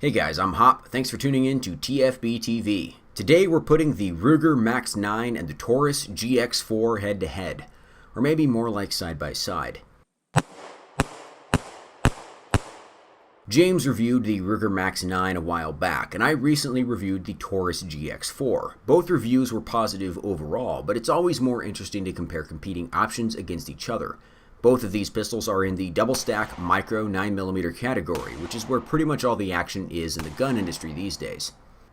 Hey guys, I'm Hop. Thanks for tuning in to TFBTV. Today we're putting the Ruger Max-9 and the Taurus GX4 head to head, or maybe more like side by side. James reviewed the Ruger Max-9 a while back, and I recently reviewed the Taurus GX4. Both reviews were positive overall, but it's always more interesting to compare competing options against each other. Both of these pistols are in the double-stack micro 9mm category, which is where pretty much all the action is in the gun industry these days.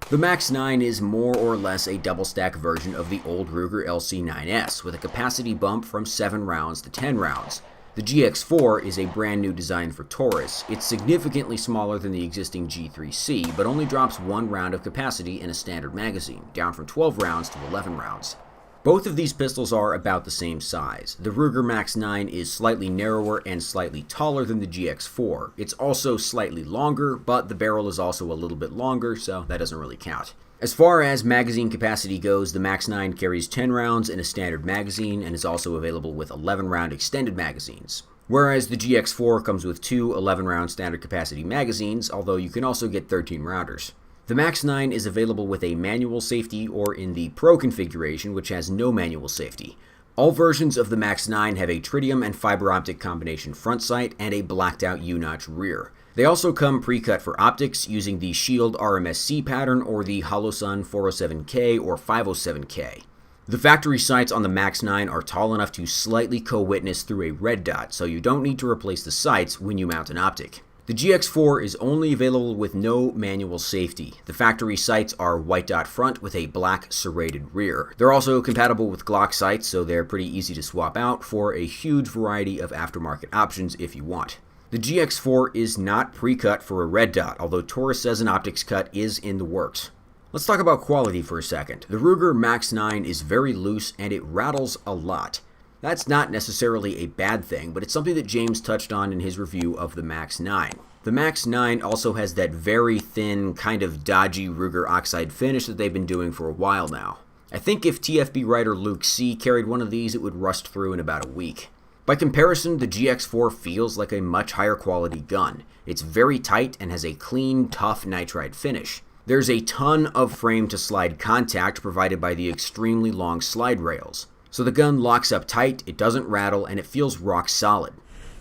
The Max-9 is more or less a double-stack version of the old Ruger LC9S, with a capacity bump from 7 rounds to 10 rounds. The GX4 is a brand new design for Taurus. It's significantly smaller than the existing G3C, but only drops 1 round of capacity in a standard magazine, down from 12 rounds to 11 rounds. Both of these pistols are about the same size. The Ruger Max-9 is slightly narrower and slightly taller than the GX4. It's also slightly longer, but the barrel is also a little bit longer, so that doesn't really count. As far as magazine capacity goes, the Max-9 carries 10 rounds in a standard magazine and is also available with 11-round extended magazines. Whereas the GX4 comes with 2 11-round standard capacity magazines, although you can also get 13-rounders. The Max-9 is available with a manual safety or in the Pro configuration, which has no manual safety. All versions of the Max-9 have a tritium and fiber optic combination front sight and a blacked out U-notch rear. They also come pre-cut for optics using the Shield RMSC pattern or the Holosun 407K or 507K. The factory sights on the Max-9 are tall enough to slightly co-witness through a red dot, so you don't need to replace the sights when you mount an optic. The GX4 is only available with no manual safety. The factory sights are white dot front with a black serrated rear. They're also compatible with Glock sights, so they're pretty easy to swap out for a huge variety of aftermarket options if you want. The GX4 is not pre-cut for a red dot, although Taurus says an optics cut is in the works. Let's talk about quality for a second. The Ruger Max-9 is very loose and it rattles a lot. That's not necessarily a bad thing, but it's something that James touched on in his review of the Max-9. The Max-9 also has that very thin, kind of dodgy Ruger oxide finish that they've been doing for a while now. I think if TFB writer Luke C. carried one of these, it would rust through in about a week. By comparison, the GX4 feels like a much higher quality gun. It's very tight and has a clean, tough nitride finish. There's a ton of frame-to-slide contact provided by the extremely long slide rails. So the gun locks up tight, it doesn't rattle, and it feels rock solid.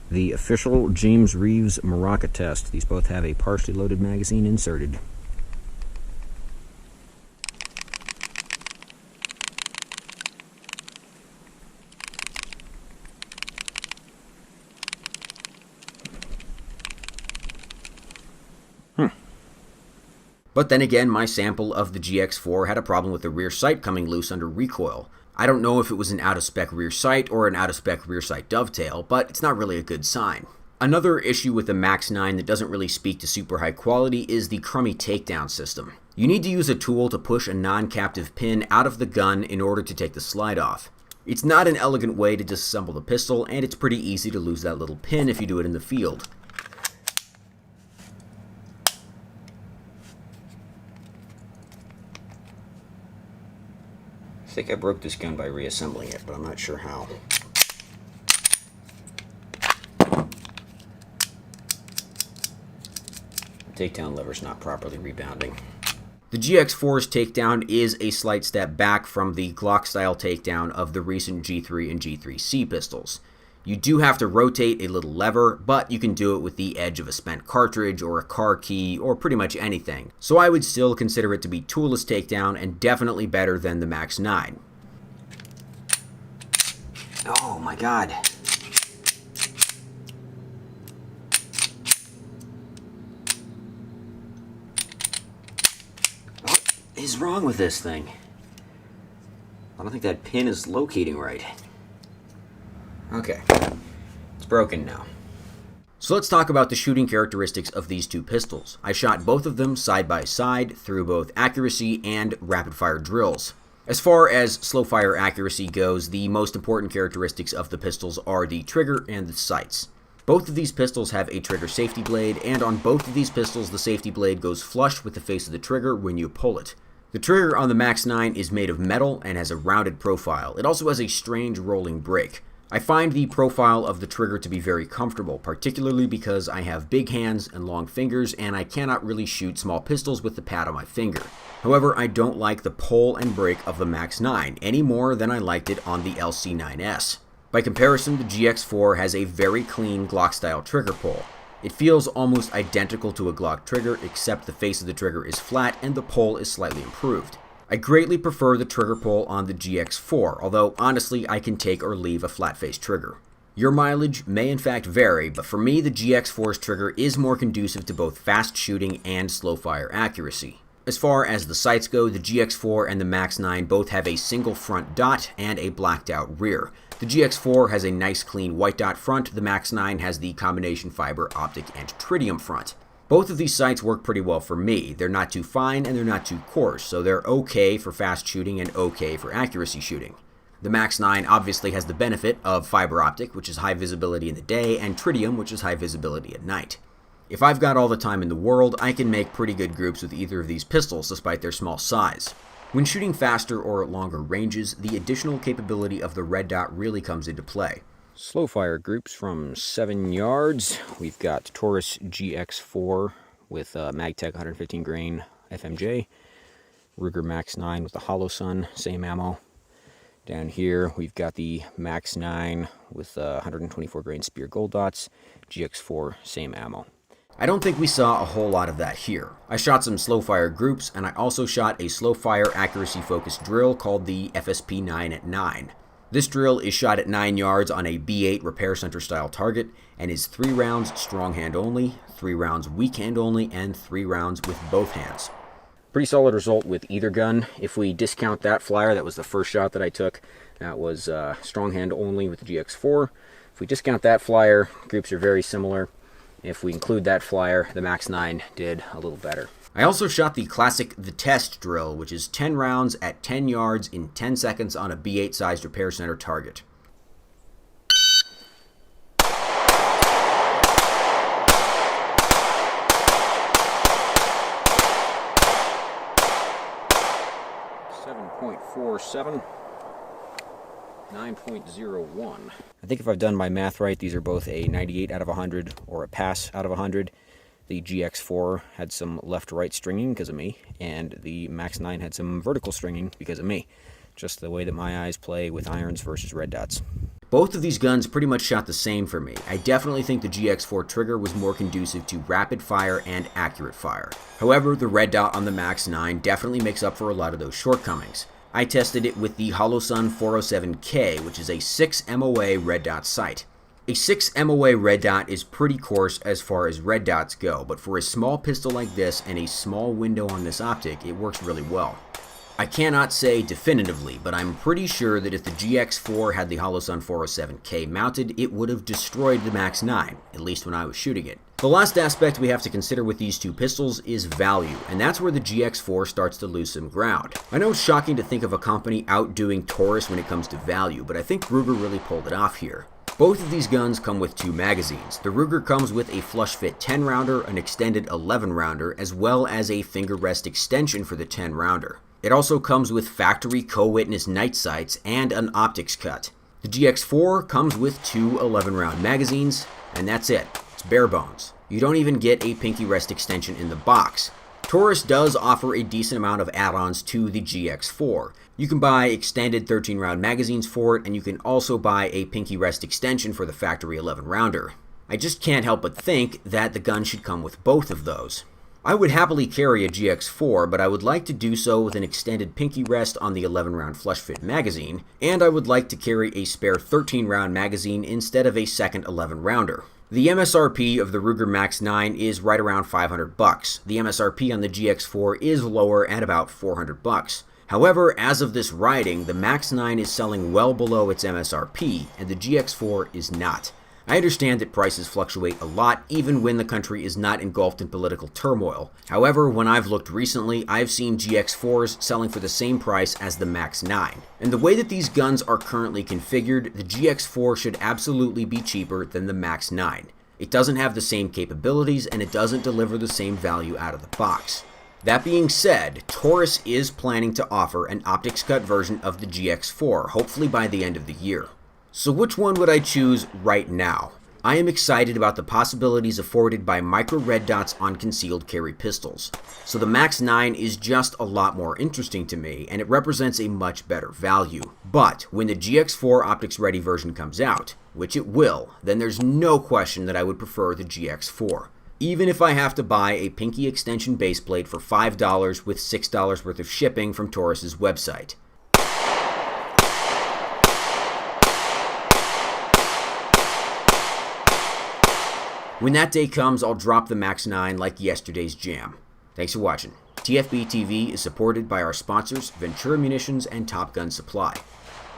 The official James Reeves Maraca test. These both have a partially loaded magazine inserted. But then again, my sample of the GX4 had a problem with the rear sight coming loose under recoil. I don't know if it was an out-of-spec rear sight or an out-of-spec rear sight dovetail, but it's not really a good sign. Another issue with the Max-9 that doesn't really speak to super high quality is the crummy takedown system. You need to use a tool to push a non-captive pin out of the gun in order to take the slide off. It's not an elegant way to disassemble the pistol, and it's pretty easy to lose that little pin if you do it in the field. I think I broke this gun by reassembling it, but I'm not sure how. The takedown lever's not properly rebounding. The GX4's takedown is a slight step back from the Glock-style takedown of the recent G3 and G3C pistols. You do have to rotate a little lever, but you can do it with the edge of a spent cartridge or a car key or pretty much anything. So I would still consider it to be toolless takedown and definitely better than the Max-9. Oh my god. What is wrong with this thing? I don't think that pin is locating right. Okay, it's broken now. So let's talk about the shooting characteristics of these two pistols. I shot both of them side by side through both accuracy and rapid fire drills. As far as slow fire accuracy goes, the most important characteristics of the pistols are the trigger and the sights. Both of these pistols have a trigger safety blade, and on both of these pistols the safety blade goes flush with the face of the trigger when you pull it. The trigger on the Max-9 is made of metal and has a rounded profile. It also has a strange rolling break. I find the profile of the trigger to be very comfortable, particularly because I have big hands and long fingers and I cannot really shoot small pistols with the pad on my finger. However, I don't like the pull and break of the Max-9 any more than I liked it on the LC9S. By comparison, the GX4 has a very clean Glock-style trigger pull. It feels almost identical to a Glock trigger, except the face of the trigger is flat and the pull is slightly improved. I greatly prefer the trigger pull on the GX4, although honestly I can take or leave a flat face trigger. Your mileage may in fact vary, but for me the GX4's trigger is more conducive to both fast shooting and slow fire accuracy. As far as the sights go, the GX4 and the Max-9 both have a single front dot and a blacked out rear. The GX4 has a nice clean white dot front, the Max-9 has the combination fiber optic and tritium front. Both of these sights work pretty well for me. They're not too fine and they're not too coarse, so they're okay for fast shooting and okay for accuracy shooting. The Max-9 obviously has the benefit of fiber optic, which is high visibility in the day, and tritium, which is high visibility at night. If I've got all the time in the world, I can make pretty good groups with either of these pistols despite their small size. When shooting faster or at longer ranges, the additional capability of the red dot really comes into play. Slow fire groups from 7 yards. We've got Taurus GX4 with MagTech 115 grain FMJ. Ruger Max-9 with the Hollow Sun, same ammo. Down here we've got the Max-9 with 124 grain Spear Gold Dots. GX4, same ammo. I don't think we saw a whole lot of that here. I shot some slow fire groups, and I also shot a slow fire accuracy focused drill called the FSP 9 at 9. This drill is shot at 9 yards on a B8 repair center style target and is 3 rounds strong hand only, 3 rounds weak hand only, and 3 rounds with both hands. Pretty solid result with either gun. If we discount that flyer, that was the first shot that I took. That was strong hand only with the GX4. If we discount that flyer, groups are very similar. If we include that flyer, the Max-9 did a little better. I also shot the classic The Test drill, which is 10 rounds at 10 yards in 10 seconds on a B8 sized repair center target. .47, 9.01. I think if I've done my math right, these are both a 98 out of 100 or a pass out of 100. The GX4 had some left-right stringing because of me, and the Max-9 had some vertical stringing because of me. Just the way that my eyes play with irons versus red dots. Both of these guns pretty much shot the same for me. I definitely think the GX4 trigger was more conducive to rapid fire and accurate fire. However, the red dot on the Max-9 definitely makes up for a lot of those shortcomings. I tested it with the HoloSun 407K, which is a 6 MOA red dot sight. A 6 MOA red dot is pretty coarse as far as red dots go, but for a small pistol like this and a small window on this optic, it works really well. I cannot say definitively, but I'm pretty sure that if the GX4 had the HoloSun 407K mounted, it would have destroyed the Max-9, at least when I was shooting it. The last aspect we have to consider with these two pistols is value, and that's where the GX4 starts to lose some ground. I know it's shocking to think of a company outdoing Taurus when it comes to value, but I think Ruger really pulled it off here. Both of these guns come with 2 magazines. The Ruger comes with a flush fit 10 rounder, an extended 11 rounder, as well as a finger rest extension for the 10 rounder. It also comes with factory co-witness night sights and an optics cut. The GX4 comes with 2 11-round magazines, and that's it. It's bare bones. You don't even get a pinky rest extension in the box. Taurus does offer a decent amount of add-ons to the GX4. You can buy extended 13-round magazines for it, and you can also buy a pinky rest extension for the factory 11-rounder. I just can't help but think that the gun should come with both of those. I would happily carry a GX4, but I would like to do so with an extended pinky rest on the 11-round flush fit magazine, and I would like to carry a spare 13-round magazine instead of a second 11-rounder. The MSRP of the Ruger Max-9 is right around $500. The MSRP on the GX4 is lower at about $400. However, as of this writing, the Max-9 is selling well below its MSRP, and the GX4 is not. I understand that prices fluctuate a lot even when the country is not engulfed in political turmoil. However, when I've looked recently, I've seen GX4s selling for the same price as the Max-9. And the way that these guns are currently configured, the GX4 should absolutely be cheaper than the Max-9. It doesn't have the same capabilities and it doesn't deliver the same value out of the box. That being said, Taurus is planning to offer an optics cut version of the GX4, hopefully by the end of the year. So which one would I choose right now? I am excited about the possibilities afforded by micro red dots on concealed carry pistols. So the Max-9 is just a lot more interesting to me, and it represents a much better value. But when the GX4 optics ready version comes out, which it will, then there's no question that I would prefer the GX4. Even if I have to buy a pinky extension baseplate for $5 with $6 worth of shipping from Taurus's website. When that day comes, I'll drop the Max-9 like yesterday's jam. Thanks for watching. TFBTV is supported by our sponsors, Ventura Munitions and Top Gun Supply.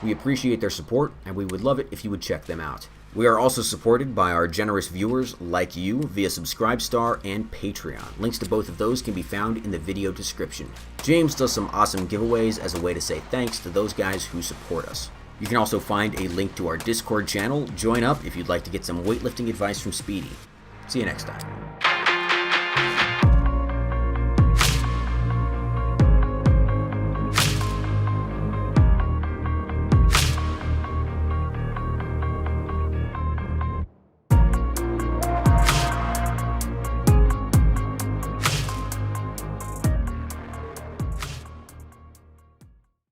We appreciate their support, and we would love it if you would check them out. We are also supported by our generous viewers like you via Subscribestar and Patreon. Links to both of those can be found in the video description. James does some awesome giveaways as a way to say thanks to those guys who support us. You can also find a link to our Discord channel. Join up if you'd like to get some weightlifting advice from Speedy. See you next time.